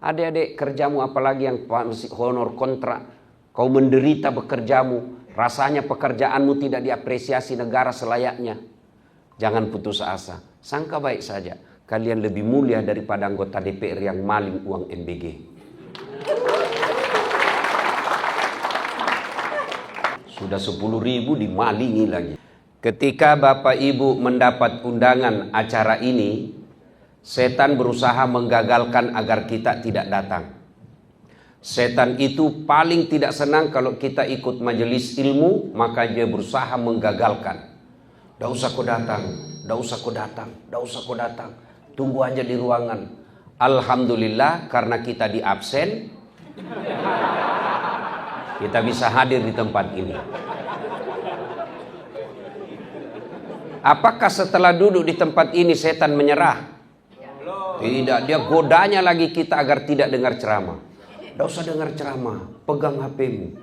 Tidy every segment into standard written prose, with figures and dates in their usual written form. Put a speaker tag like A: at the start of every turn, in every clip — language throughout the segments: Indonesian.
A: Adik-adik, kerjamu apalagi yang masih honor kontrak, kau menderita bekerjamu, rasanya pekerjaanmu tidak diapresiasi negara selayaknya. Jangan putus asa, sangka baik saja, kalian lebih mulia daripada anggota DPR yang maling uang MBG. Sudah 10.000 dimalingi lagi. Ketika Bapak Ibu mendapat undangan acara ini, setan berusaha menggagalkan agar kita tidak datang. Setan itu paling tidak senang kalau kita ikut majelis ilmu, maka dia berusaha menggagalkan. Dah usah kau datang, dah usah kau datang, dah usah kau datang. Tunggu aja di ruangan. Alhamdulillah karena kita di absen, kita bisa hadir di tempat ini. Apakah setelah duduk di tempat ini setan menyerah? Tidak, dia godanya lagi kita agar tidak dengar ceramah. Tidak usah dengar ceramah, pegang HP-mu.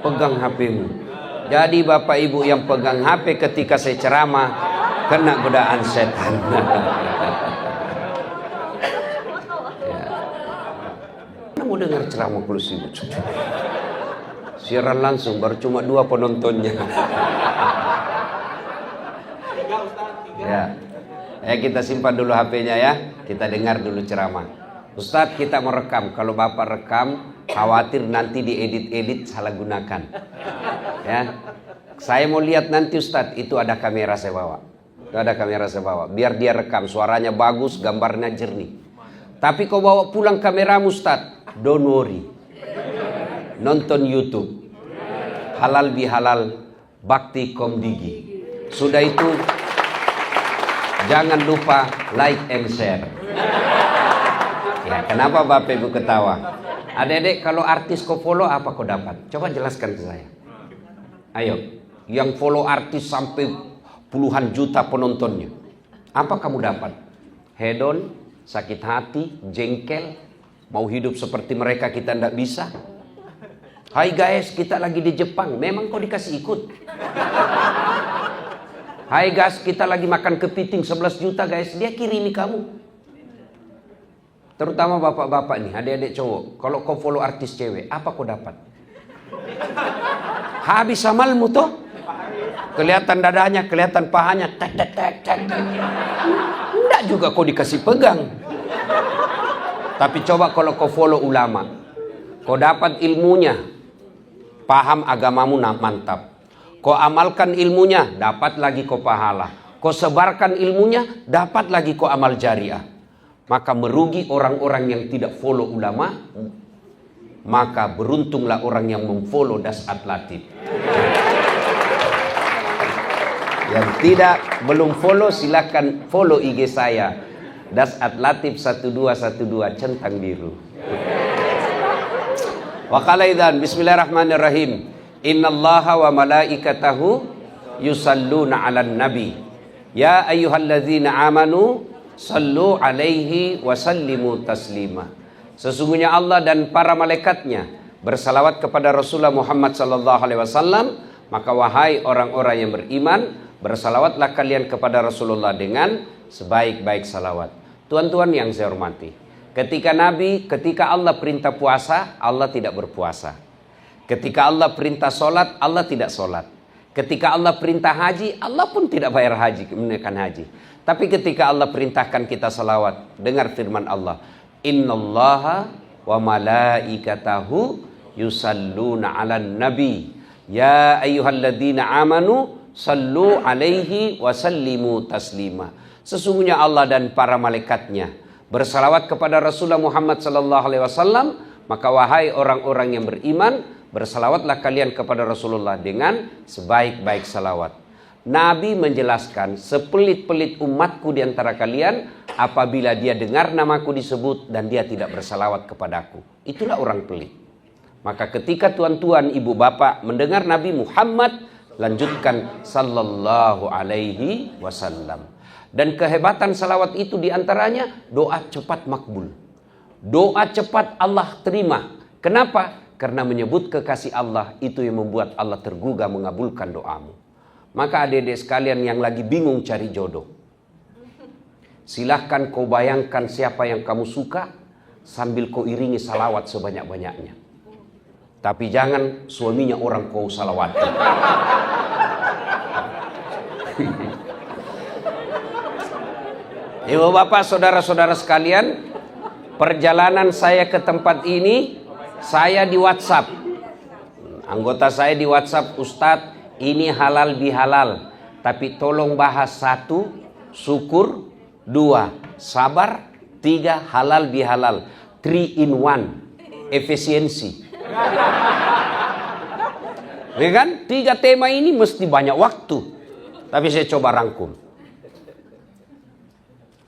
A: Pegang HP-mu. Jadi Bapak Ibu yang pegang HP ketika saya ceramah, kena godaan setan. Ya. Mana mau dengar ceramah kalau sibuk? Siaran langsung, baru cuma 2 penontonnya. Ya. Kita simpan dulu HP-nya ya. Kita dengar dulu ceramah. Ustadz, kita mau rekam. Kalau Bapak rekam, khawatir nanti diedit-edit salah gunakan. Ya. Saya mau lihat nanti Ustadz, itu ada kamera saya bawa. Itu ada kamera saya bawa. Biar dia rekam, suaranya bagus, gambarnya jernih. Tapi kau bawa pulang kameramu Ustadz, don't worry. Nonton YouTube. Halal bihalal, bakti komdigi. Sudah itu, jangan lupa like and share. Ya, kenapa Bapak Ibu ketawa? Adik-adik, kalau artis kau follow apa kau dapat? Coba jelaskan ke saya. Ayo, yang follow artis sampai puluhan juta penontonnya. Apa kamu dapat? Hedon, sakit hati, jengkel, mau hidup seperti mereka kita tidak bisa. Hai guys, kita lagi di Jepang. Memang kau dikasih ikut? Hai guys, kita lagi makan kepiting 11 juta guys. Dia kirimi kamu. Terutama bapak-bapak nih, adik-adik cowok. Kalau kau follow artis cewek, apa kau dapat? Habis amalmu toh. Kelihatan dadanya, kelihatan pahanya. Tek, tek, tek, tek. Enggak juga kau dikasih pegang. Tapi coba kalau kau follow ulama. Kau dapat ilmunya. Paham agamamu mantap. Kau amalkan ilmunya, dapat lagi kau pahala. Kau sebarkan ilmunya, dapat lagi kau amal jariah. Maka merugi orang-orang yang tidak follow ulama. Maka beruntunglah orang yang memfollow Dasat Latif. Yang belum follow, silakan follow IG saya. Dasat Latif 1212 centang biru. Wa qala idzan bismillahirrahmanirrahim. Innallaha wa malaikatahu yusalluna 'alan nabi. Ya ayyuhalladzina amanu sallu 'alaihi wa sallimu taslima. Sesungguhnya Allah dan para malaikatnya bersalawat kepada Rasulullah Muhammad sallallahu alaihi wasallam, maka wahai orang-orang yang beriman, bersalawatlah kalian kepada Rasulullah dengan sebaik-baik salawat. Tuan-tuan yang saya hormati, ketika Allah perintah puasa, Allah tidak berpuasa. Ketika Allah perintah solat, Allah tidak solat. Ketika Allah perintah haji, Allah pun tidak bayar haji, menunaikan haji. Tapi ketika Allah perintahkan kita salawat, dengar firman Allah, Innallaha wa malaikatahu yusalluna 'alan nabi. Ya ayyuhalladzina amanu sallu 'alaihi wa sallimu taslima. Sesungguhnya Allah dan para malaikatnya bersalawat kepada Rasulullah Muhammad sallallahu alaihi wasallam, maka wahai orang-orang yang beriman, bersalawatlah kalian kepada Rasulullah dengan sebaik-baik salawat. Nabi menjelaskan, sepelit-pelit umatku di antara kalian apabila dia dengar namaku disebut dan dia tidak bersalawat kepadaku. Itulah orang pelit. Maka ketika tuan-tuan, ibu bapak mendengar Nabi Muhammad, lanjutkan sallallahu alaihi wasallam. Dan kehebatan salawat itu diantaranya doa cepat makbul. Doa cepat Allah terima. Kenapa? Karena menyebut kekasih Allah itu yang membuat Allah tergugah mengabulkan doamu. Maka adik-adik sekalian yang lagi bingung cari jodoh, silahkan kau bayangkan siapa yang kamu suka. sambil kau iringi salawat sebanyak-banyaknya. Tapi jangan suaminya orang kau salawati. Ibu bapak, saudara-saudara sekalian, perjalanan saya ke tempat ini, saya di WhatsApp. Anggota saya di WhatsApp, Ustadz, ini halal bihalal. Tapi tolong bahas 1, syukur, 2, sabar, 3, halal bihalal. 3 in 1, efisiensi. Ya kan? 3 tema ini mesti banyak waktu. Tapi saya coba rangkum.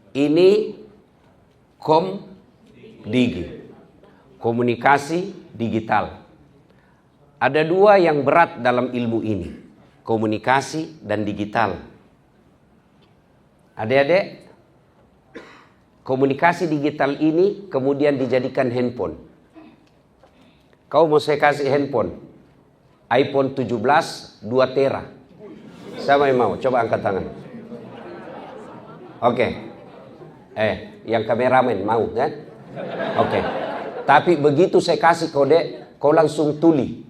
A: Ini Komdigi, komunikasi digital. Ada 2 yang berat dalam ilmu ini, komunikasi dan digital. Adik-adik, komunikasi digital ini kemudian dijadikan handphone. Kau mau saya kasih handphone iPhone 17 2 tera. Siapa yang mau? Coba angkat tangan. Oke. Yang kameramen mau kan? Oke. Tapi begitu saya kasih kode, kau langsung tuli.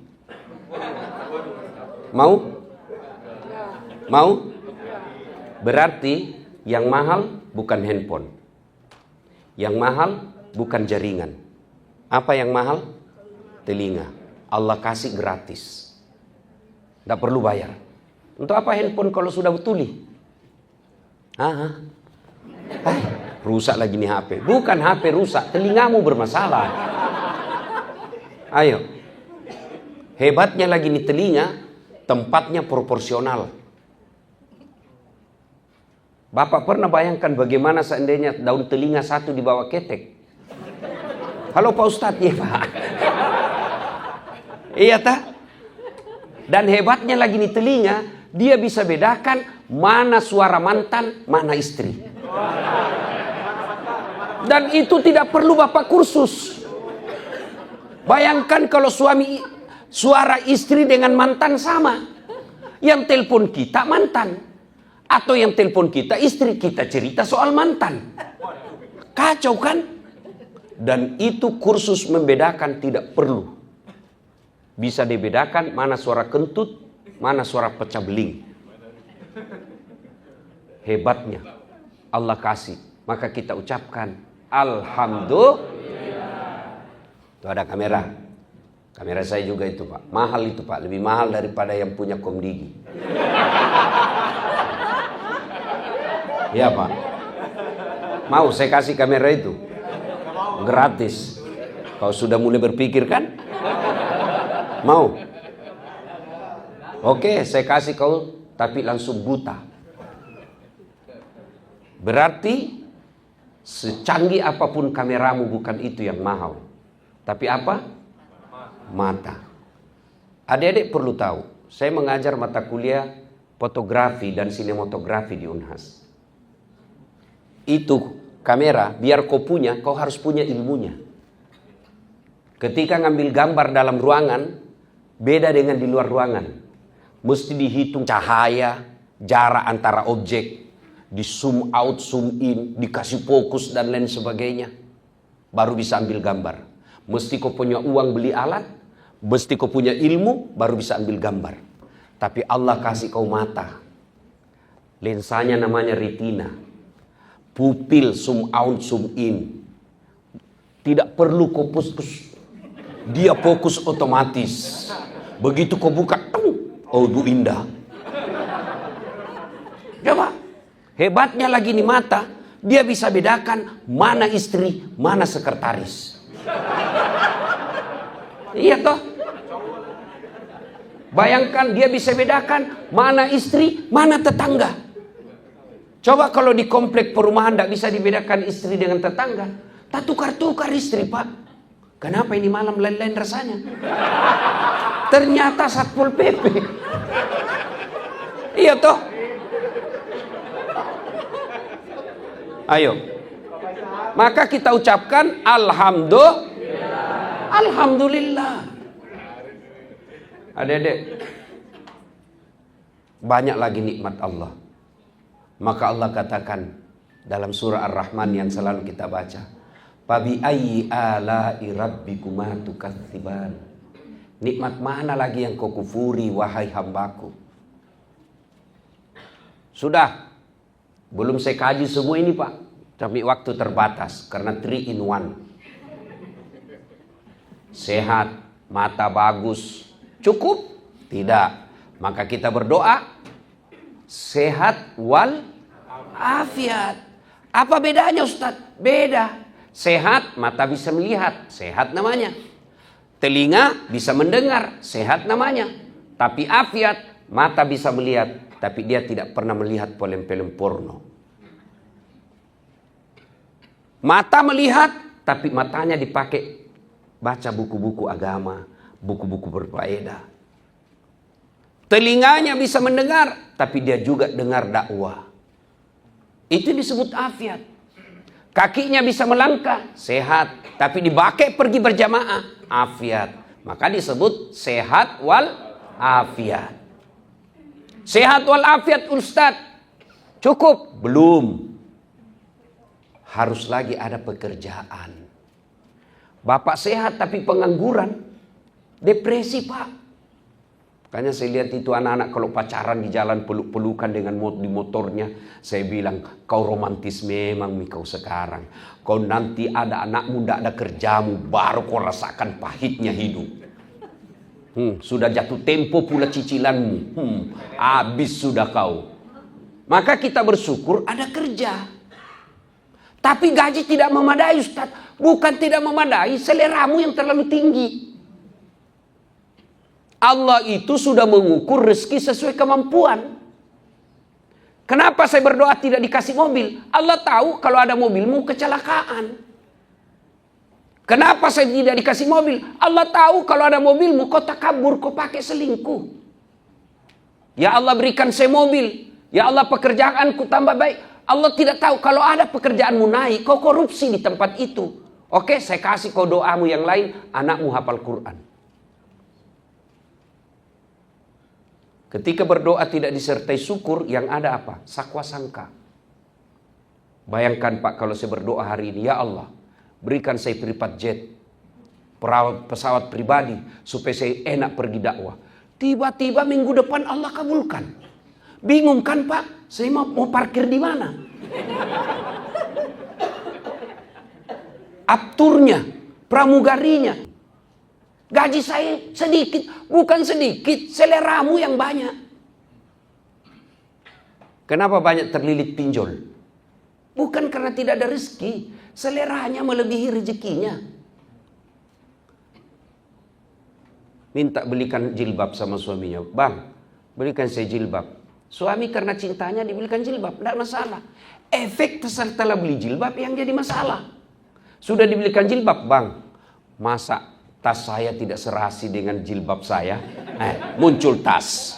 A: Mau? Mau? Berarti yang mahal bukan handphone. Yang mahal bukan jaringan. Apa yang mahal? Telinga. Allah kasih gratis. Tidak perlu bayar. Untuk apa handphone kalau sudah tuli? Rusak lagi nih HP. Bukan HP rusak, telingamu bermasalah. Ayo. Hebatnya lagi nih telinga, tempatnya proporsional. Bapak pernah bayangkan bagaimana seandainya daun telinga 1 dibawa ketek? Halo Pak Ustadz, ya Pak. Iya tak? Dan hebatnya lagi nih telinga, dia bisa bedakan mana suara mantan, mana istri. Dan itu tidak perlu Bapak kursus. Bayangkan kalau suara istri dengan mantan sama. Yang telepon kita mantan. Atau yang telepon kita istri, kita cerita soal mantan. Kacau kan? Dan itu kursus membedakan tidak perlu. Bisa dibedakan mana suara kentut, mana suara pecah beling. Hebatnya Allah kasih. Maka kita ucapkan Alhamdulillah. Itu ada kamera. Kamera saya juga itu Pak. Mahal itu Pak. Lebih mahal daripada yang punya Komdigi. Ya Pak. Mau saya kasih kamera itu? Gratis. Kau sudah mulai berpikir kan? Mau? Oke, saya kasih kau, tapi langsung buta. Berarti secanggih apapun kameramu bukan itu yang mahal. Tapi apa? Mata. Adik-adik perlu tahu, saya mengajar mata kuliah fotografi dan sinematografi di Unhas. Itu kamera, biar kau punya, kau harus punya ilmunya. Ketika ngambil gambar dalam ruangan, beda dengan di luar ruangan. Mesti dihitung cahaya, jarak antara objek, di zoom out, zoom in, dikasih fokus dan lain sebagainya. Baru bisa ambil gambar. Mesti kau punya uang beli alat, mesti kau punya ilmu, baru bisa ambil gambar. Tapi Allah kasih kau mata. Lensanya namanya retina. Pupil, zoom out, zoom in. Tidak perlu kau fokus. Dia fokus otomatis. Begitu kau buka, oh Bu indah. Coba. Hebatnya lagi nih mata, dia bisa bedakan mana istri, mana sekretaris. Iya toh? Bayangkan dia bisa bedakan mana istri, mana tetangga. Coba kalau di komplek perumahan tidak bisa dibedakan istri dengan tetangga. Tak tukar-tukar istri Pak. Kenapa ini malam lain-lain rasanya? Ternyata Satpol PP. Iya toh? Ayo. Maka kita ucapkan Alhamdulillah. Alhamdulillah. Adik-adik, banyak lagi nikmat Allah. Maka Allah katakan dalam surah Ar-Rahman yang selalu kita baca, Fabi ayyi ala'i rabbikuma tukadziban. Nikmat mana lagi yang kau kufuri wahai hambaku? Sudah, belum saya kaji semua ini Pak, tapi waktu terbatas karena 3 in 1. Sehat, mata bagus, cukup? Tidak. Maka kita berdoa sehat wal afiat. Apa bedanya Ustaz? Beda. Sehat, mata bisa melihat, sehat namanya. Telinga bisa mendengar, sehat namanya. Tapi afiat, mata bisa melihat, tapi dia tidak pernah melihat film-film porno. Mata melihat, tapi matanya dipakai baca buku-buku agama, buku-buku berfaedah. Telinganya bisa mendengar, tapi dia juga dengar dakwah. Itu disebut afiat. Kakinya bisa melangkah, sehat, tapi dipakai pergi berjamaah, afiat. Maka disebut sehat wal afiat. Sehat wal afiat Ustaz, cukup? Belum. Harus lagi ada pekerjaan. Bapak sehat tapi pengangguran, depresi Pak. Makanya saya lihat itu anak-anak kalau pacaran di jalan peluk-pelukan dengan di motornya. Saya bilang, kau romantis memang kau sekarang. Kau nanti ada anakmu, tidak ada kerjamu, baru kau rasakan pahitnya hidup. Sudah jatuh tempo pula cicilanmu. Habis sudah kau. Maka kita bersyukur ada kerja. Tapi gaji tidak memadai Ustaz. Bukan tidak memadai, seleramu yang terlalu tinggi. Allah itu sudah mengukur rezeki sesuai kemampuan. Kenapa saya berdoa tidak dikasih mobil? Allah tahu kalau ada mobilmu kecelakaan. Kenapa saya tidak dikasih mobil? Allah tahu kalau ada mobilmu kau takabur, kau pakai selingkuh. Ya Allah berikan saya mobil. Ya Allah pekerjaanku tambah baik. Allah tidak tahu kalau ada pekerjaanmu naik, kau korupsi di tempat itu. Oke, saya kasih kau doamu yang lain, anakmu hafal Quran. Ketika berdoa tidak disertai syukur, yang ada apa? Sakwa sangka. Bayangkan Pak, kalau saya berdoa hari ini, ya Allah, berikan saya privat jet, pesawat pribadi, supaya saya enak pergi dakwah. Tiba-tiba minggu depan Allah kabulkan. Bingung kan Pak? Saya mau parkir di mana? Apturnya, pramugarinya. Gaji saya sedikit, bukan sedikit, seleramu yang banyak. Kenapa banyak terlilit pinjol? Bukan karena tidak ada rezeki, seleranya melebihi rezekinya. Minta belikan jilbab sama suaminya, bang, belikan saya jilbab. Suami karena cintanya dibelikan jilbab, tidak masalah. Efek setelah beli jilbab yang jadi masalah. Sudah dibelikan jilbab, bang, masa tas saya tidak serasi dengan jilbab saya? Muncul tas.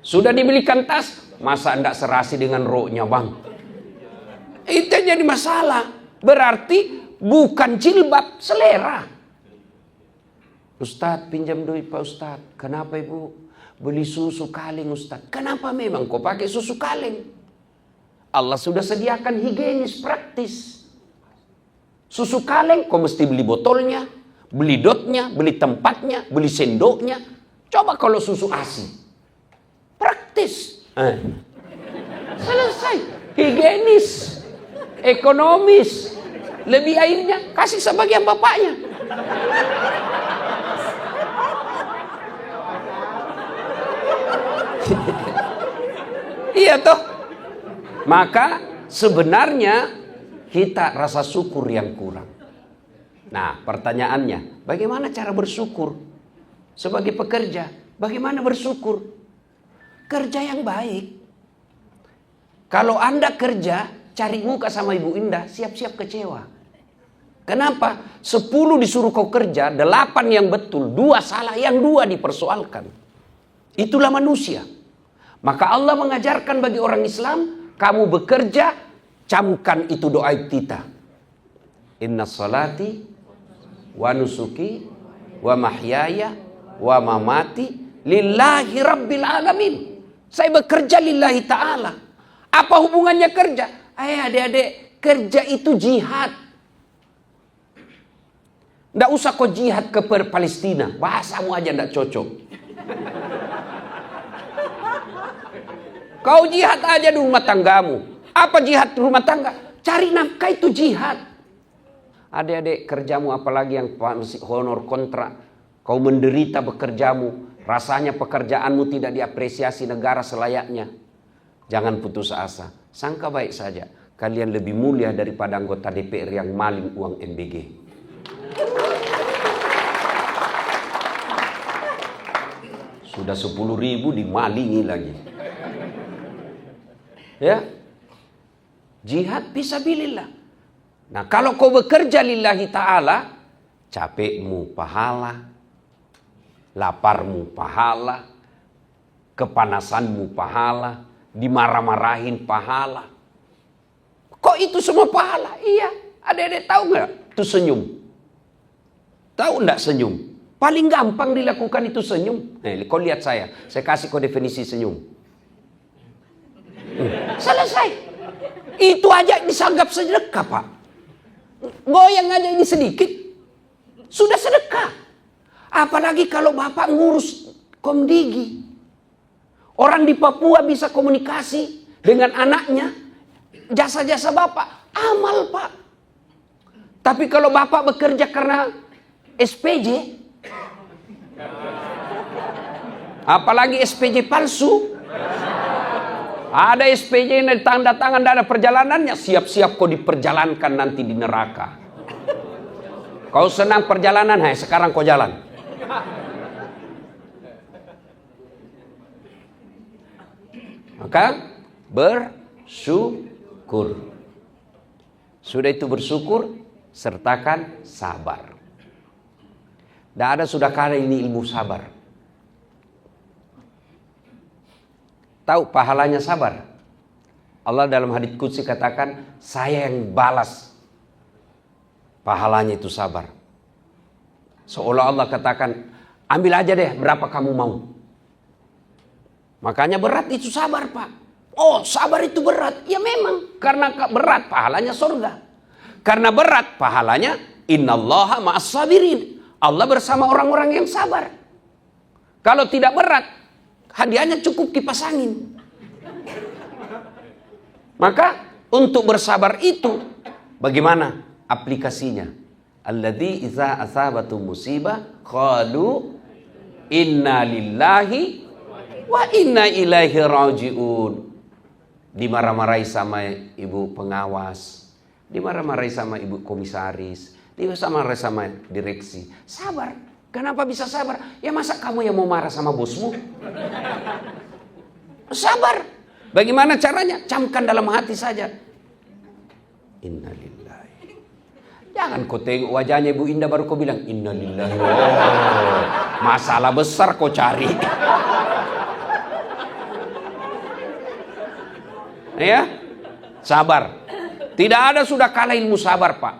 A: Sudah dibelikan tas, masa tidak serasi dengan roknya bang? Itu jadi masalah. Berarti bukan jilbab, selera. Ustadz pinjam duit Pak Ustadz. Kenapa ibu? Beli susu kaleng Ustadz. Kenapa memang kau pakai susu kaleng? Allah sudah sediakan higienis praktis. Susu kaleng kau mesti beli botolnya, beli dotnya, beli tempatnya, beli sendoknya. Coba kalau susu ASI. Praktis. Selesai. Higienis. Ekonomis. Lebih airnya kasih sebagian bapaknya. Iya toh. Maka sebenarnya kita rasa syukur yang kurang. Nah pertanyaannya, bagaimana cara bersyukur? Sebagai pekerja, bagaimana bersyukur? Kerja yang baik. Kalau Anda kerja, cari muka sama Ibu Indah, siap-siap kecewa. Kenapa? 10 disuruh kau kerja, 8 yang betul, 2 salah, yang 2 dipersoalkan. Itulah manusia. Maka Allah mengajarkan bagi orang Islam, kamu bekerja, camkan itu doa kita. Inna salati wa nusuki wa mahyaya wa mamati lillahi rabbil alamin. Saya bekerja lillahi ta'ala. Apa hubungannya kerja? Adik-adik, kerja itu jihad. Nggak usah kau jihad ke Palestina. Bahasamu aja nggak cocok. Kau jihad aja di rumah tanggamu. Apa jihad di rumah tangga? Cari nafkah itu jihad. Adik-adik kerjamu apalagi yang masih honor kontrak. Kau menderita bekerjamu. Rasanya pekerjaanmu tidak diapresiasi negara selayaknya. Jangan putus asa. Sangka baik saja. Kalian lebih mulia daripada anggota DPR yang maling uang MBG. Sudah 10.000 dimalingi lagi. Ya. Jihad fisabilillah. Nah, kalau kau bekerja lillahi ta'ala, capekmu pahala, laparmu pahala, kepanasanmu pahala, dimarah-marahin pahala. Kok itu semua pahala? Iya. Adik-adik tahu nggak? Itu senyum. Tahu nggak senyum? Paling gampang dilakukan itu senyum. Kau lihat saya kasih kau definisi senyum. Selesai. Itu aja disanggap sedekah, Pak. Goyang aja ini sedikit, sudah sedekah. Apalagi kalau Bapak ngurus komdigi. Orang di Papua bisa komunikasi dengan anaknya. Jasa-jasa Bapak, amal, Pak. Tapi kalau Bapak bekerja karena SPJ, apalagi SPJ palsu. Ada SPJ yang tanda tangan, tidak ada perjalanannya. Siap-siap kau diperjalankan nanti di neraka. Kau senang perjalanan, sekarang kau jalan. Maka bersyukur. Sudah itu bersyukur, sertakan sabar. Tidak ada sudah kali ini ilmu sabar. Tahu pahalanya sabar? Allah dalam hadits qudsi katakan, saya yang balas pahalanya itu sabar. Seolah Allah katakan, ambil aja deh berapa kamu mau. Makanya berat itu sabar, Pak. Oh, sabar itu berat. Ya memang, karena berat pahalanya surga. Karena berat pahalanya innallaha ma'as sabirin. Allah bersama orang-orang yang sabar. Kalau tidak berat, hadiahnya cukup kipas angin. Maka untuk bersabar itu bagaimana aplikasinya? Alladzi idza asabatu musibah qalu inna lillahi wa inna ilaihi rajiun. Dimarah-marahi sama ibu pengawas, dimarah-marahi sama ibu komisaris, dimarah-marahi sama direksi. Sabar. Kenapa bisa sabar? Ya masa kamu yang mau marah sama bosmu? Sabar. Bagaimana caranya? Camkan dalam hati saja. Innalillahi. Jangan kau tengok wajahnya Ibu Indah baru kau bilang innalillahi. Oh, masalah besar kau cari. Ya, sabar. Tidak ada sudah kalah ilmu sabar, Pak.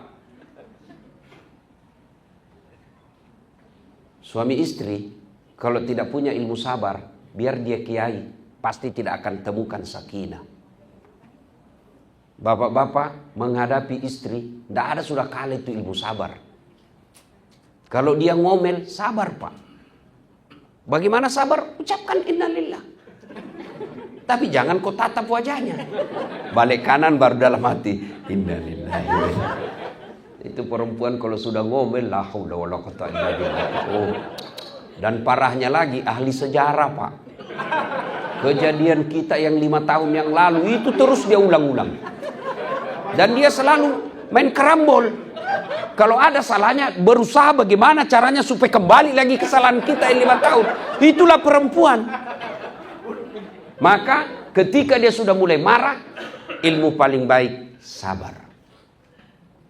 A: Suami istri kalau tidak punya ilmu sabar, biar dia kiai, pasti tidak akan temukan sakinah. Bapak-bapak menghadapi istri, tidak ada sudah kalah itu ilmu sabar. Kalau dia ngomel, sabar, Pak. Bagaimana sabar? Ucapkan innalillah. Tapi jangan kau tatap wajahnya. Balik kanan baru dalam hati innalillah. Itu perempuan kalau sudah ngomel, la haula wala quwwata illa billah. Oh. Dan parahnya lagi ahli sejarah, Pak. Kejadian kita yang 5 tahun yang lalu itu terus dia ulang-ulang. Dan dia selalu main kerambol. Kalau ada salahnya berusaha bagaimana caranya supaya kembali lagi kesalahan kita yang 5 tahun. Itulah perempuan. Maka ketika dia sudah mulai marah, ilmu paling baik sabar.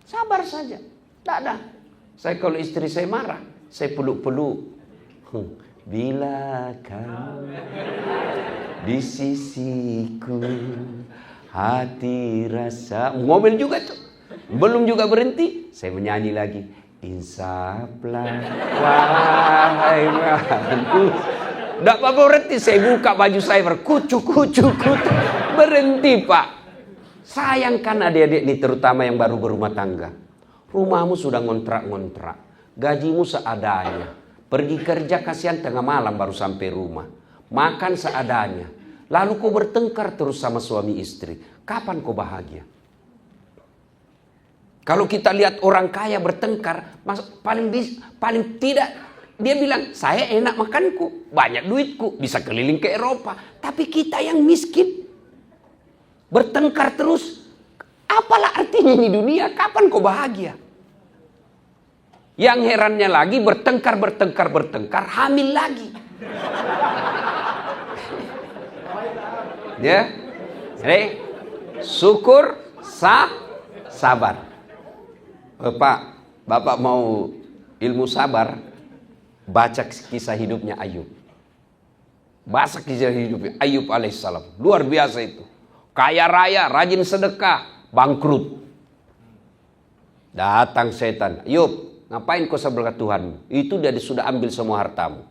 A: Sabar saja. Tak ada. Saya kalau istri saya marah, saya peluk-peluk. Bila kau di sisiku, hati rasa. Ngomel juga tuh. Belum juga berhenti, saya menyanyi lagi. Insaplah wahai manusia. Tidak apa-apa berhenti, saya buka baju saya berkucu. Berhenti, Pak. Sayangkan adik-adik ini terutama yang baru berumah tangga. Rumahmu sudah ngontrak-ngontrak. gajimu seadanya. Pergi kerja kasihan tengah malam baru sampai rumah. Makan seadanya. Lalu kau bertengkar terus sama suami istri. Kapan kau bahagia? Kalau kita lihat orang kaya bertengkar, paling tidak dia bilang, saya enak makanku, banyak duitku, bisa keliling ke Eropa. Tapi kita yang miskin, bertengkar terus. Apalah artinya ini dunia? Kapan kau bahagia? Yang herannya lagi bertengkar, hamil lagi. Ya, syukur, sabar. Pak, Bapak mau ilmu sabar, baca kisah hidupnya Ayub. Baca kisah hidupnya Ayub alaihissalam. Luar biasa itu. Kaya raya, rajin sedekah, bangkrut. Datang setan. Ayub, ngapain kau sebelah Tuhanmu? Itu dia sudah ambil semua hartamu.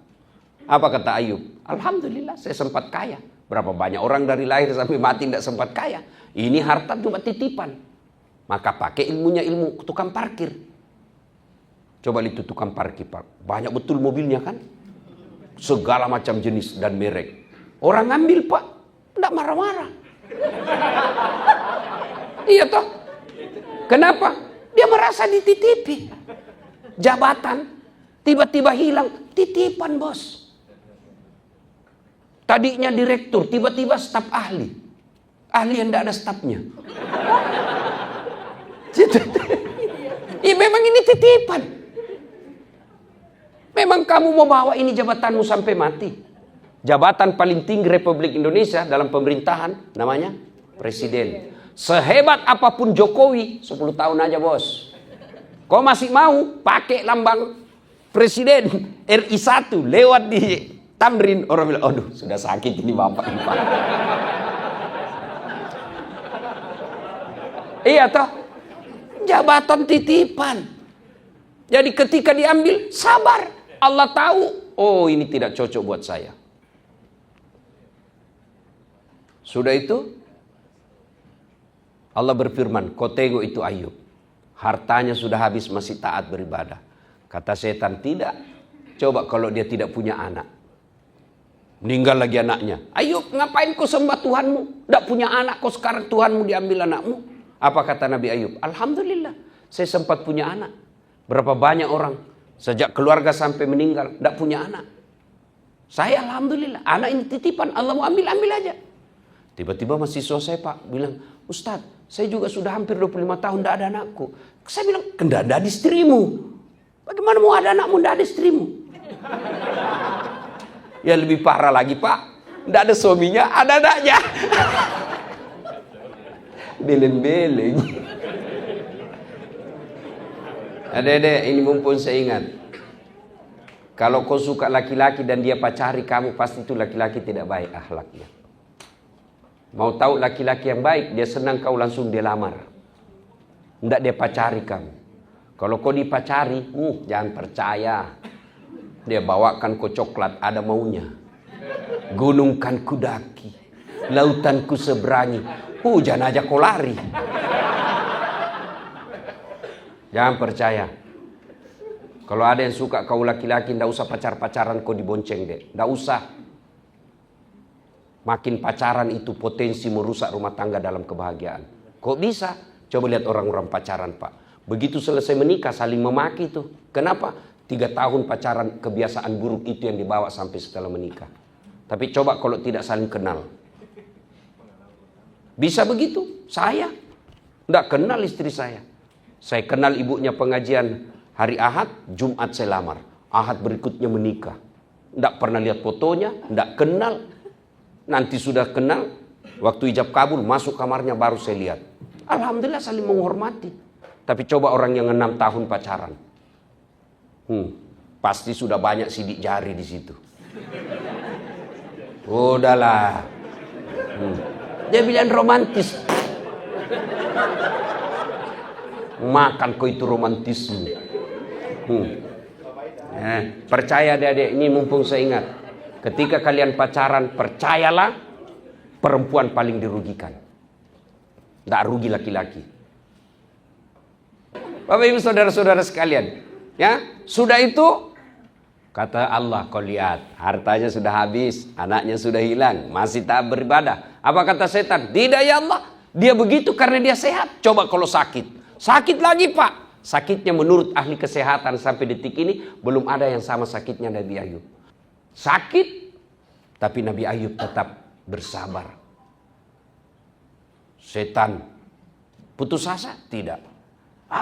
A: Apa kata Ayub? Alhamdulillah saya sempat kaya. Berapa banyak orang dari lahir sampai mati tidak sempat kaya. Ini harta cuma titipan. Maka pakai ilmunya ilmu tukang parkir. Coba itu tukang parkir, Pak. Banyak betul mobilnya kan? Segala macam jenis dan merek. Orang ngambil, Pak. Tidak marah-marah. Iya toh? Kenapa? Dia merasa dititipi. Jabatan. Tiba-tiba hilang. Titipan, bos. Tadinya direktur. Tiba-tiba staf ahli. Ahli yang tidak ada stafnya. Ya memang ini titipan. Memang kamu mau bawa ini jabatanmu sampai mati. Jabatan paling tinggi Republik Indonesia dalam pemerintahan namanya presiden. Sehebat apapun Jokowi, 10 tahun aja bos. Kau masih mau pakai lambang presiden RI 1 lewat di Tamrin, orang bilang, aduh sudah sakit ini bapak. Iya toh? Jabatan titipan. Jadi ketika diambil, sabar. Allah tahu, oh ini tidak cocok buat saya. Sudah itu, Allah berfirman, kau tengok itu Ayub. Hartanya sudah habis masih taat beribadah. Kata setan, tidak. Coba kalau dia tidak punya anak. Meninggal lagi anaknya. Ayub, ngapain kau sembah Tuhanmu? Tidak punya anak, kau sekarang Tuhanmu diambil anakmu. Apa kata Nabi Ayub? Alhamdulillah, saya sempat punya anak. Berapa banyak orang sejak keluarga sampai meninggal tidak punya anak. Saya alhamdulillah, anak ini titipan, Allah mau ambil aja. Tiba-tiba mahasiswa saya Pak bilang, Ustadz, saya juga sudah hampir 25 tahun tidak ada anakku. Saya bilang, tidak ada istrimu. Bagaimana mau ada anakmu tidak ada istrimu? Ya lebih parah lagi Pak, tidak ada suaminya, ada anaknya. Beleng-beleng. Adek-adek, ini mumpun saya ingat. Kalau kau suka laki-laki dan dia pacari kamu, pasti itu laki-laki tidak baik akhlaknya. Mau tahu laki-laki yang baik, dia senang kau langsung dia lamar. Tidak dia pacari kamu. Kalau kau dipacari, jangan percaya. Dia bawakan kau coklat, ada maunya. Gunung kan ku daki, lautan ku seberangi. Hujan aja kau lari. Jangan percaya. Kalau ada yang suka kau laki-laki, tidak usah pacaran kau dibonceng deh. Tidak usah. Makin pacaran itu potensi merusak rumah tangga dalam kebahagiaan. Kok bisa? Coba lihat orang-orang pacaran Pak. Begitu selesai menikah saling memaki tuh. Kenapa? 3 tahun pacaran, kebiasaan buruk itu yang dibawa sampai setelah menikah. Tapi coba kalau tidak saling kenal. Bisa begitu? Saya tidak kenal istri saya. Saya kenal ibunya pengajian hari Ahad, Jumat saya lamar. Ahad berikutnya menikah. Tidak pernah lihat fotonya, tidak kenal. Nanti sudah kenal, waktu ijab kabul masuk kamarnya baru saya lihat. Alhamdulillah saling menghormati. Tapi coba orang yang 6 tahun pacaran. Pasti sudah banyak sidik jari di situ. Udahlah. Dia bilang romantis. Makan kau itu romantisme. Percaya adik-adik, ini mumpung saya ingat. Ketika kalian pacaran, percayalah perempuan paling dirugikan. Tidak rugi laki-laki. Bapak ibu saudara-saudara sekalian, Ya, sudah itu kata Allah, kau lihat hartanya sudah habis, anaknya sudah hilang, masih tak beribadah. Apa kata setan? Tidak ya Allah, dia begitu karena dia sehat. Coba kalau sakit, sakit lagi Pak. Sakitnya menurut ahli kesehatan sampai detik ini belum ada yang sama sakitnya Nabi Ayub. Sakit, tapi Nabi Ayub tetap bersabar. Setan putus asa? Tidak.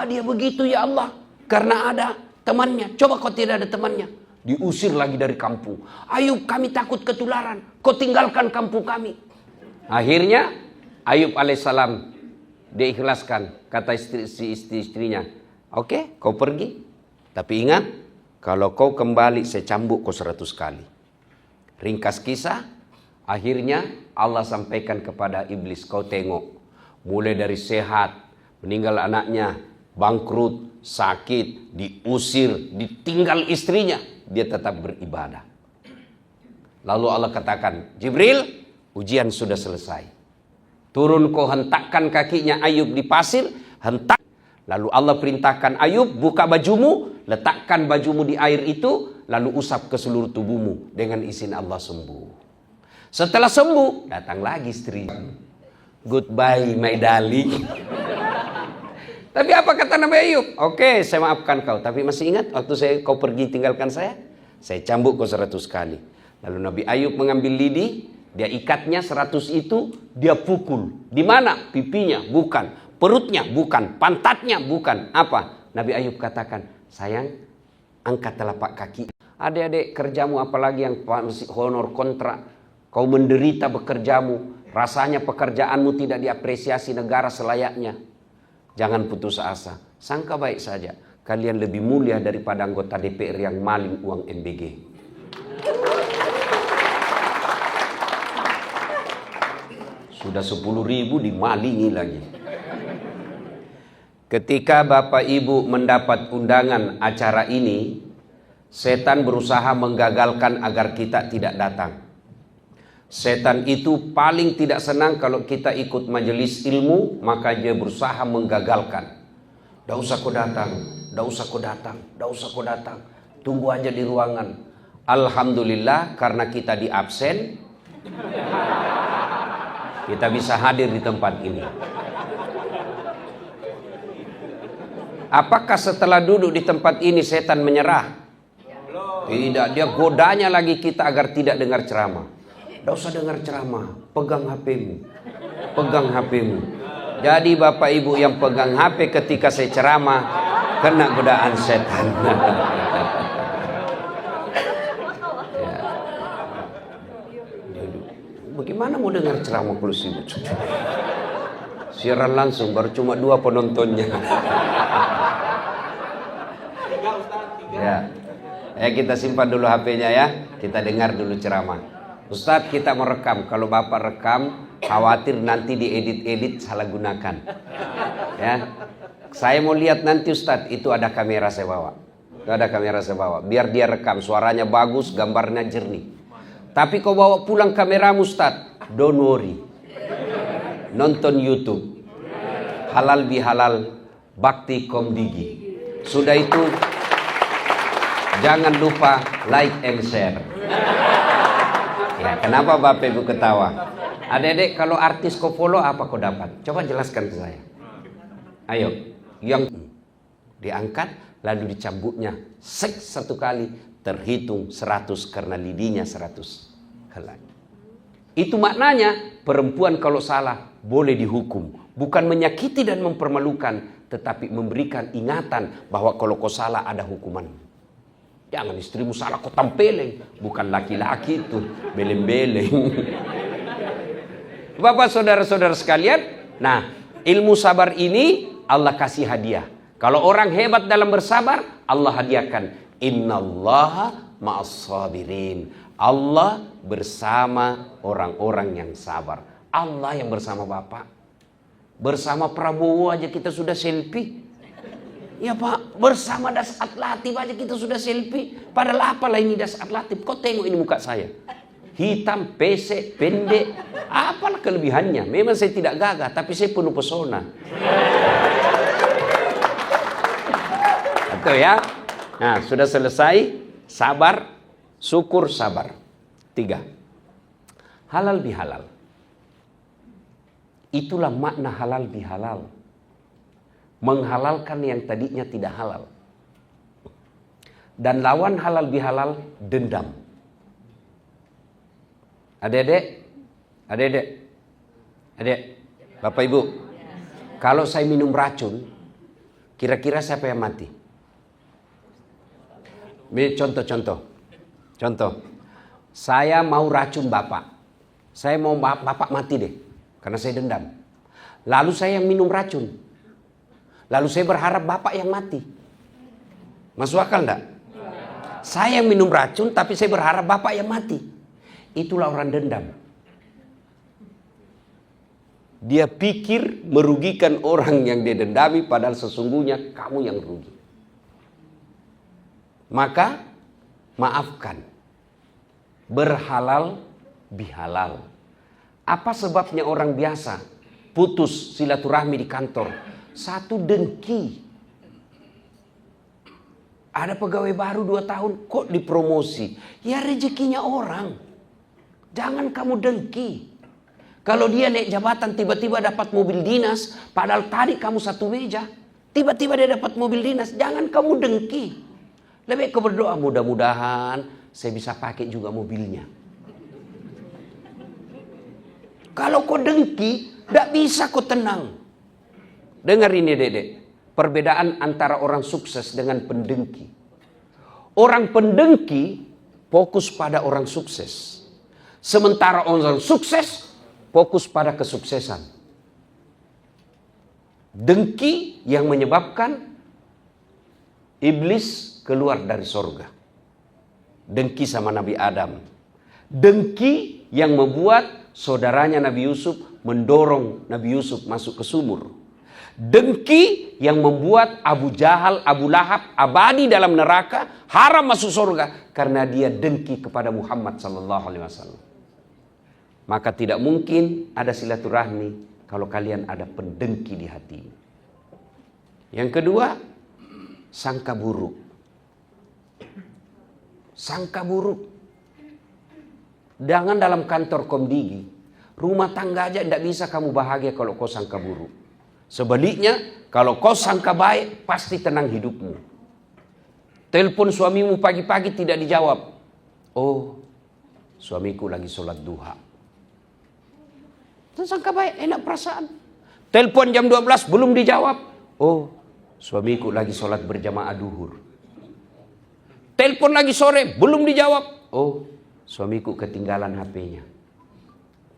A: Dia begitu ya Allah karena ada temannya. Coba kau tidak ada temannya, diusir lagi dari kampung. Ayub, kami takut ketularan, kau tinggalkan kampung kami. Akhirnya Ayub alaihissalam dia ikhlaskan. Kata istrinya, oke, kau pergi, tapi ingat, kalau kau kembali saya cambuk kau 100 kali. Ringkas kisah, akhirnya Allah sampaikan kepada iblis, kau tengok, mulai dari sehat, meninggal anaknya, bangkrut, sakit, diusir, ditinggal istrinya, dia tetap beribadah. Lalu Allah katakan, Jibril, ujian sudah selesai. Turun kau hentakkan kakinya Ayub di pasir, hentak. Lalu Allah perintahkan Ayub, buka bajumu, letakkan bajumu di air itu, lalu usap ke seluruh tubuhmu. Dengan izin Allah sembuh. Setelah sembuh, datang lagi istri. Goodbye my darling. Tapi apa kata Nabi Ayub? Oke, saya maafkan kau. Tapi masih ingat waktu kau pergi tinggalkan saya? Saya cambuk kau 100 kali. Lalu Nabi Ayub mengambil lidi, dia ikatnya 100 itu, dia pukul. Di mana? Pipinya? Bukan. Perutnya? Bukan. Pantatnya? Bukan. Apa? Nabi Ayub katakan, sayang, angkat telapak kaki. Adik-adik, kerjamu apalagi yang masih honor kontrak. Kau menderita bekerjamu. Rasanya pekerjaanmu tidak diapresiasi negara selayaknya. Jangan putus asa. Sangka baik saja. Kalian lebih mulia daripada anggota DPR yang maling uang MBG. Sudah 10.000 dimalingi lagi. Ketika Bapak Ibu mendapat undangan acara ini, setan berusaha menggagalkan agar kita tidak datang. Setan itu paling tidak senang kalau kita ikut majelis ilmu, maka dia berusaha menggagalkan. Dah usah kau datang, dah usah kau datang, dah usah kau datang. Tunggu aja di ruangan. Alhamdulillah karena kita di absen, kita bisa hadir di tempat ini. Apakah setelah duduk di tempat ini setan menyerah? Tidak, dia godanya lagi kita agar tidak dengar ceramah. Tidak usah dengar ceramah, pegang HP-mu. Pegang HP-mu. Jadi Bapak Ibu yang pegang HP ketika saya ceramah, kena godaan setan. Ya. Bagaimana mau dengar ceramah kalau sibuk? Siaran langsung, baru cuma 2 penontonnya. Ya, kita simpan dulu HP-nya ya. Kita dengar dulu ceramah. Ustadz, kita mau rekam. Kalau Bapak rekam, khawatir nanti diedit-edit salah gunakan. Ya, saya mau lihat nanti Ustadz, itu ada kamera saya bawa. Itu ada kamera saya bawa. Biar dia rekam, suaranya bagus, gambarnya jernih. Tapi kau bawa pulang kameramu Ustadz, don't worry. Nonton YouTube. Halal bihalal, bakti komdigi. Sudah itu, jangan lupa like and share. Ya, kenapa Bapak Ibu ketawa? Adik-adik, kalau artis kau follow apa kau dapat? Coba jelaskan ke saya. Ayo, yang diangkat lalu dicambuknya satu kali, terhitung 100 karena lidinya 100 helai. Itu maknanya perempuan kalau salah boleh dihukum. Bukan menyakiti dan mempermalukan, tetapi memberikan ingatan bahwa kalau kau salah ada hukuman. Jangan istrimu salah kau tampeleng. Bukan laki-laki itu, beleng-beleng. Bapak saudara-saudara sekalian, nah ilmu sabar ini Allah kasih hadiah. Kalau orang hebat dalam bersabar, Allah hadiahkan. Innallaha ma'as sabirin. Allah bersama orang-orang yang sabar. Allah yang bersama Bapak. Bersama Prabowo aja kita sudah selfie. Ya Pak, bersama Dasat Latif aja kita sudah selfie. Padahal apalah ini Dasat Latif? Kau tengok ini muka saya. Hitam, pesek, pendek. Apalah kelebihannya? Memang saya tidak gagah, tapi saya penuh pesona. Betul ya? Nah, sudah selesai. Sabar, syukur, sabar. 3. Halal bihalal. Itulah makna halal bihalal. Menghalalkan yang tadinya tidak halal. Dan lawan halal bihalal, dendam. Adik-adik, Bapak Ibu, kalau saya minum racun, kira-kira siapa yang mati? Contoh. Saya mau racun Bapak. Saya mau Bapak mati deh, karena saya dendam. Lalu saya yang minum racun. Lalu saya berharap Bapak yang mati. Masuk akal enggak? Saya yang minum racun, tapi saya berharap Bapak yang mati. Itulah orang dendam. Dia pikir merugikan orang yang dia dendami, padahal sesungguhnya kamu yang rugi. Maka maafkan. Berhalal bihalal. Apa sebabnya orang biasa putus silaturahmi di kantor? 1, dengki. Ada pegawai baru 2 tahun kok dipromosi. Ya rezekinya orang. Jangan kamu dengki. Kalau dia naik jabatan tiba-tiba dapat mobil dinas, padahal tadi kamu satu meja, tiba-tiba dia dapat mobil dinas, jangan kamu dengki. Lebih kau berdoa, mudah-mudahan saya bisa pakai juga mobilnya. Kalau kau dengki, tidak bisa kau tenang. Dengar ini dedek, perbedaan antara orang sukses dengan pendengki. Orang pendengki fokus pada orang sukses. Sementara orang sukses fokus pada kesuksesan. Dengki yang menyebabkan iblis keluar dari sorga. Dengki sama Nabi Adam. Dengki yang membuat saudaranya Nabi Yusuf mendorong Nabi Yusuf masuk ke sumur. Dengki yang membuat Abu Jahal, Abu Lahab abadi dalam neraka, haram masuk surga karena dia dengki kepada Muhammad SAW. Maka tidak mungkin ada silaturahmi kalau kalian ada pendengki di hati. Yang kedua, sangka buruk. Sangka buruk. Jangan dalam kantor Komdigi, rumah tangga aja tidak bisa kamu bahagia kalau kau sangka buruk. Sebaliknya, kalau kau sangka baik, pasti tenang hidupmu. Telepon suamimu pagi-pagi tidak dijawab. Oh, suamiku lagi sholat duha. Itu sangka baik, enak perasaan. Telepon jam 12 belum dijawab. Oh, suamiku lagi sholat berjamaah duhur. Telepon lagi sore belum dijawab. Oh, suamiku ketinggalan HP-nya.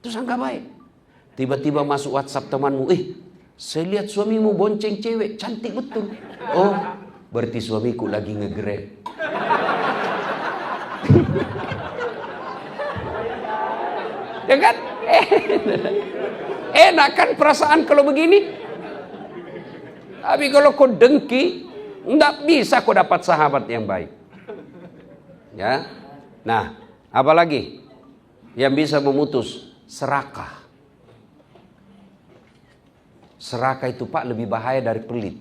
A: Itu sangka baik. Tiba-tiba masuk WhatsApp temanmu, saya lihat suamimu bonceng cewek, cantik betul. Oh, berarti suamiku lagi nge-grab. Ya kan? Enak kan perasaan kalau begini? Tapi kalau kau dengki, enggak bisa kau dapat sahabat yang baik. Ya. Nah, apalagi yang bisa memutus? Serakah. Serakah itu Pak lebih bahaya dari pelit.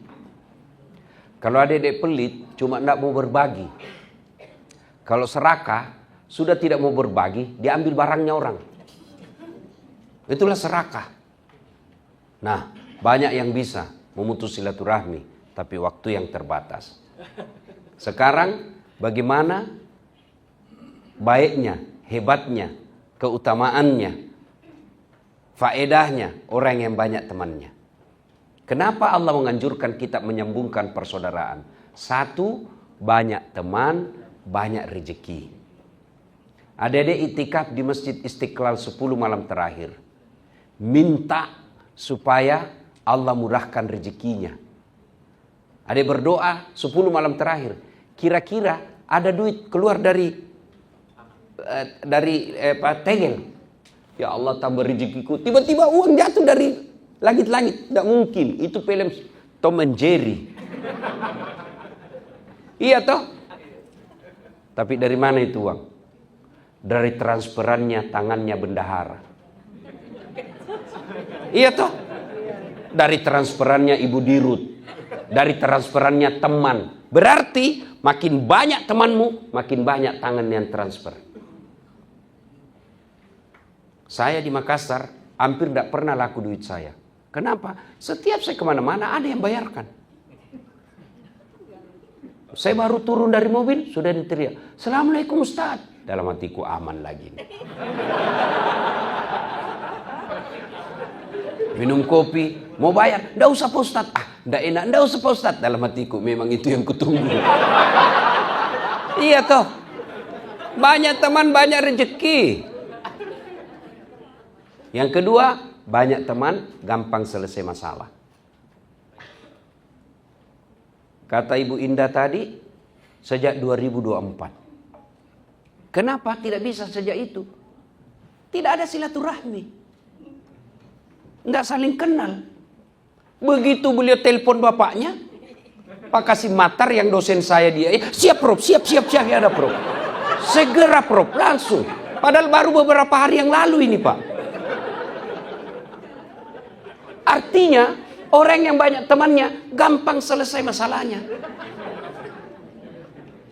A: Kalau adik-adik pelit cuma tidak mau berbagi. Kalau serakah sudah tidak mau berbagi, diambil barangnya orang. Itulah serakah. Nah, banyak yang bisa memutus silaturahmi, tapi waktu yang terbatas. Sekarang bagaimana baiknya, hebatnya, keutamaannya, faedahnya orang yang banyak temannya. Kenapa Allah menganjurkan kita menyambungkan persaudaraan? 1, banyak teman, banyak rezeki. Adik-adik itikaf di Masjid Istiqlal 10 malam terakhir. Minta supaya Allah murahkan rezekinya. Adik berdoa 10 malam terakhir. Kira-kira ada duit keluar dari tegel. Ya Allah tambah rezekiku. Tiba-tiba uang jatuh dari langit-langit. Tidak mungkin. Itu film Tom and Jerry. Iya toh? Tapi dari mana itu uang? Dari transferannya tangannya bendahara. Iya toh? Dari transferannya Ibu Dirut. Dari transferannya teman. Berarti makin banyak temanmu, makin banyak tangan yang transfer. Saya di Makassar hampir tidak pernah laku duit saya. Kenapa? Setiap saya kemana-mana ada yang bayarkan. Saya baru turun dari mobil, sudah diteriak, "Assalamualaikum Ustaz." Dalam hatiku, aman lagi nih. Minum kopi, mau bayar, "Nggak usah Pak Ustaz." Nggak enak, "Nggak usah Pak Ustaz." Dalam hatiku, memang itu yang kutunggu. Iya toh. Banyak teman, banyak rezeki. Yang kedua, banyak teman, gampang selesai masalah. Kata Ibu Indah tadi, sejak 2024. Kenapa tidak bisa sejak itu? Tidak ada silaturahmi. Tidak saling kenal. Begitu beliau telepon bapaknya, Pak Kasim Matar yang dosen saya dia, "Siap Prof, siap ya ada Prof." Segera Prof, langsung. Padahal baru beberapa hari yang lalu ini Pak. Artinya, orang yang banyak temannya, gampang selesai masalahnya.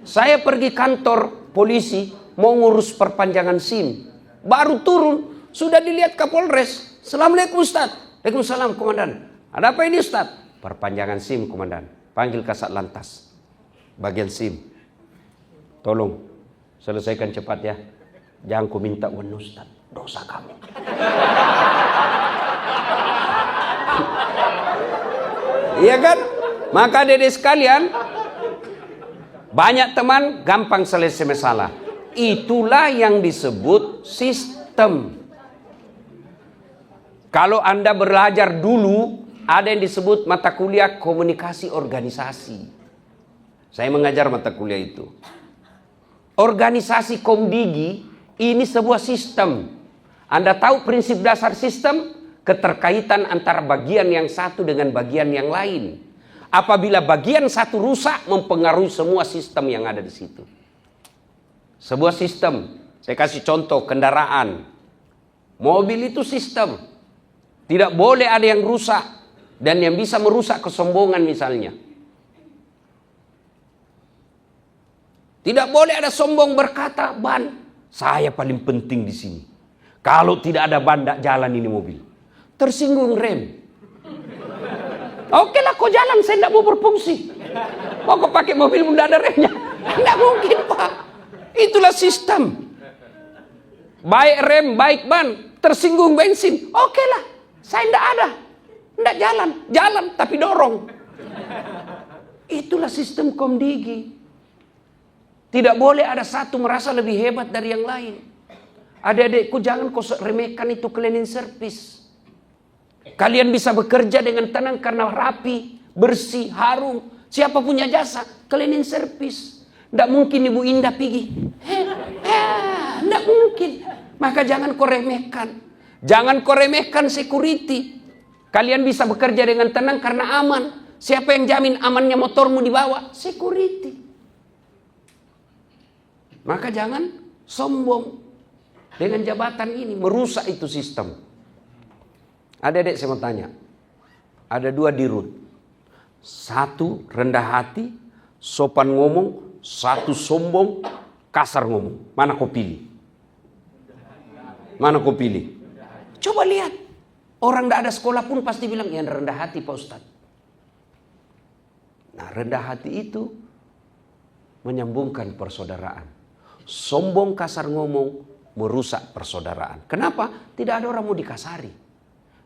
A: Saya pergi kantor polisi, mau ngurus perpanjangan SIM. Baru turun, sudah dilihat Kapolres. "Assalamualaikum Ustaz." "Waalaikumsalam Komandan." "Ada apa ini Ustaz?" "Perpanjangan SIM Komandan." "Panggil Kasat Lantas bagian SIM. Tolong selesaikan cepat ya. Jangan ku minta uang Ustaz, dosa kamu." Iya kan? Maka adik-adik sekalian, banyak teman, gampang selesai masalah. Itulah yang disebut sistem. Kalau Anda belajar dulu, ada yang disebut mata kuliah komunikasi organisasi. Saya mengajar mata kuliah itu. Organisasi Komdigi ini sebuah sistem. Anda tahu prinsip dasar sistem? Keterkaitan antara bagian yang satu dengan bagian yang lain. Apabila bagian satu rusak, mempengaruhi semua sistem yang ada di situ. Sebuah sistem, saya kasih contoh kendaraan. Mobil itu sistem. Tidak boleh ada yang rusak dan yang bisa merusak kesombongan misalnya. Tidak boleh ada sombong berkata, "Ban, saya paling penting di sini. Kalau tidak ada ban, tidak jalan ini mobil." Tersinggung rem. "Oke lah kau jalan, saya tidak mau berfungsi. Mau kau pakai mobil tidak ada remnya." Tidak mungkin Pak. Itulah sistem. Baik rem, baik ban, tersinggung bensin. "Oke lah, saya tidak ada. Tidak jalan. Jalan tapi dorong." Itulah sistem Komdigi. Tidak boleh ada satu merasa lebih hebat dari yang lain. Adik-adikku, jangan kau remehkan itu cleaning service. Kalian bisa bekerja dengan tenang karena rapi, bersih, harum. Siapa punya jasa? Cleaning service. Tidak mungkin Ibu Indah pergi. Tidak mungkin. Maka jangan kau remehkan. Jangan kau remehkan security. Kalian bisa bekerja dengan tenang karena aman. Siapa yang jamin amannya motormu dibawa? Security. Maka jangan sombong dengan jabatan ini. Merusak itu sistem. Adik-adik saya mau tanya. Ada 2 dirut. 1 rendah hati, sopan ngomong. 1 sombong, kasar ngomong. Mana kau pilih? Mana kau pilih? Coba lihat. Orang tidak ada sekolah pun pasti bilang, "Yang rendah hati Pak Ustaz." Nah, rendah hati itu menyambungkan persaudaraan. Sombong, kasar ngomong, merusak persaudaraan. Kenapa? Tidak ada orang mau dikasari.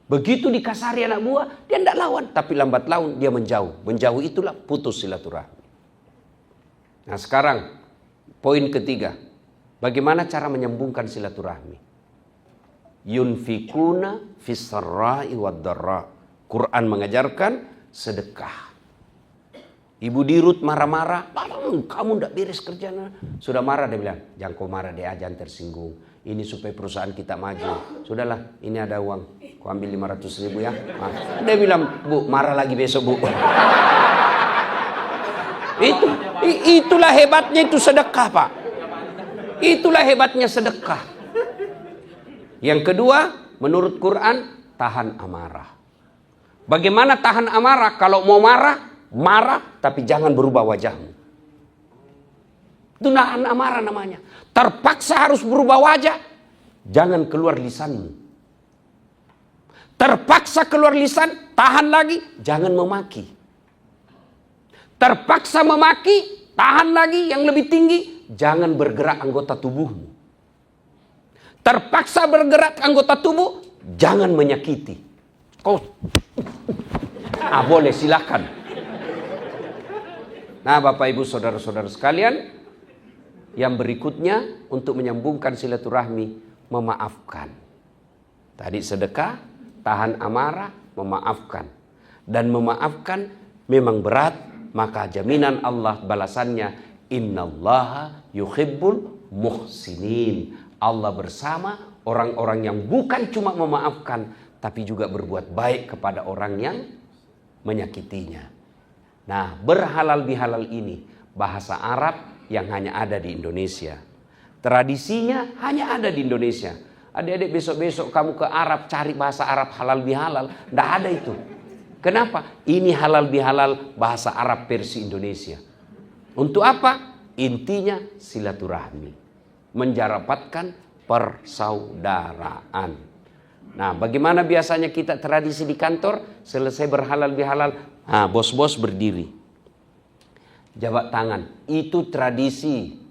A: Begitu dikasari anak buah, dia tidak lawan. Tapi lambat laun dia menjauh. Menjauh itulah putus silaturahmi. Nah sekarang, poin ketiga. Bagaimana cara menyambungkan silaturahmi? Yunfikuna fis-sarra'i wad-dharra. Quran mengajarkan sedekah. Ibu dirut marah-marah. "Kamu tidak beres kerjanya." Sudah marah dia bilang, "Jangan kau marah deh, jangan tersinggung. Ini supaya perusahaan kita maju. Sudahlah, ini ada uang. Kau ambil 500.000 ya." Dia bilang, "Bu, marah lagi besok Bu." Itulah hebatnya itu sedekah Pak. Itulah hebatnya sedekah. Yang kedua, menurut Quran, tahan amarah. Bagaimana tahan amarah? Kalau mau marah, marah tapi jangan berubah wajahmu. Itu nahan amarah namanya. Terpaksa harus berubah wajah, jangan keluar lisanmu. Terpaksa keluar lisan, tahan lagi, jangan memaki. Terpaksa memaki, tahan lagi yang lebih tinggi, jangan bergerak anggota tubuhmu. Terpaksa bergerak anggota tubuh, jangan menyakiti. Kau, boleh silakan. Nah, Bapak Ibu saudara-saudara sekalian, yang berikutnya untuk menyambungkan silaturahmi, memaafkan. Tadi sedekah, tahan amarah, memaafkan. Dan memaafkan memang berat, maka jaminan Allah balasannya, innallaha yuhibbul muhsinin. Allah bersama orang-orang yang bukan cuma memaafkan, tapi juga berbuat baik kepada orang yang menyakitinya. Nah, berhalal bihalal ini bahasa Arab yang hanya ada di Indonesia. Tradisinya hanya ada di Indonesia. Adik-adik besok-besok kamu ke Arab cari bahasa Arab halal bihalal, tidak ada itu. Kenapa? Ini halal bihalal bahasa Arab versi Indonesia. Untuk apa? Intinya silaturahmi. Menjarapatkan persaudaraan. Nah, bagaimana biasanya kita tradisi di kantor? Selesai berhalal bihalal, bos-bos berdiri. Jabat tangan. Itu tradisi.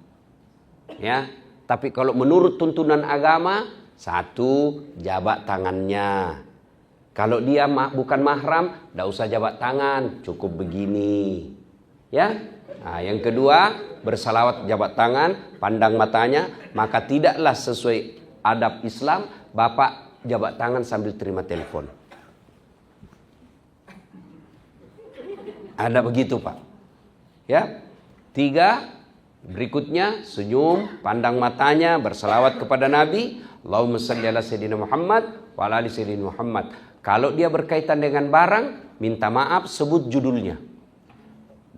A: Ya, tapi kalau menurut tuntunan agama, satu, jabat tangannya. Kalau dia bukan mahram, tidak usah jabat tangan, cukup begini. Ya. Nah, yang kedua, bersalawat jabat tangan, pandang matanya, maka tidaklah sesuai adab Islam, Bapak jabat tangan sambil terima telepon. Ada begitu, Pak. Ya. Tiga, berikutnya senyum, pandang matanya, bersalawat kepada Nabi, Allahumma salli ala sayyidina Muhammad wa ala ali sayyidina Muhammad. Kalau dia berkaitan dengan barang, minta maaf, sebut judulnya.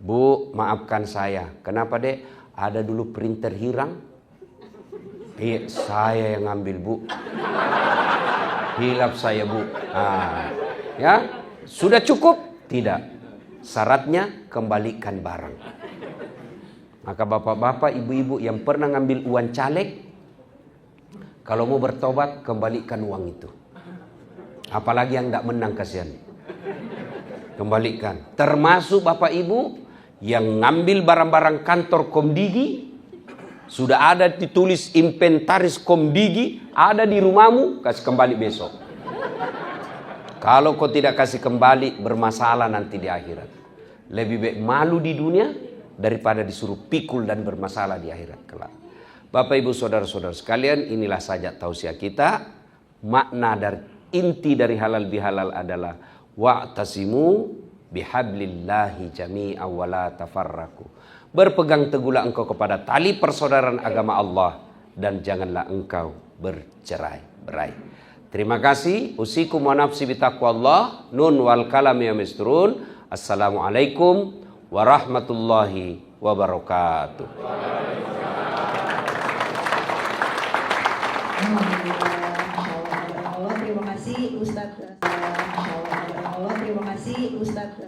A: Bu, maafkan saya. Kenapa, Dek? Ada dulu printer hilang. Iya, saya yang ngambil, Bu. Hilaf saya, Bu. Ya, sudah cukup? Tidak. Syaratnya kembalikan barang. Maka bapak-bapak, ibu-ibu yang pernah ngambil uang caleg, kalau mau bertobat, kembalikan uang itu. Apalagi yang tidak menang, kasihan. Kembalikan. Termasuk bapak ibu yang ngambil barang-barang kantor Komdigi, sudah ada ditulis inventaris Komdigi, ada di rumahmu, kasih kembali besok. Kalau kau tidak kasih kembali, bermasalah nanti di akhirat. Lebih baik malu di dunia daripada disuruh pikul dan bermasalah di akhirat kelak. Bapak Ibu saudara-saudara sekalian, inilah saja tausiah kita. Makna dari inti dari halal bihalal adalah wa'tasimu bihablillahi jami'a wa la tafarraku. Berpegang teguhlah engkau kepada tali persaudaraan agama Allah dan janganlah engkau bercerai-berai. Terima kasih. Usikum wa nafsi bitaqwallah. Nun wal kalam ya misturun. Assalamualaikum warahmatullahi wabarakatuh.
B: Terima kasih Ustadz. Terima kasih Ustadz.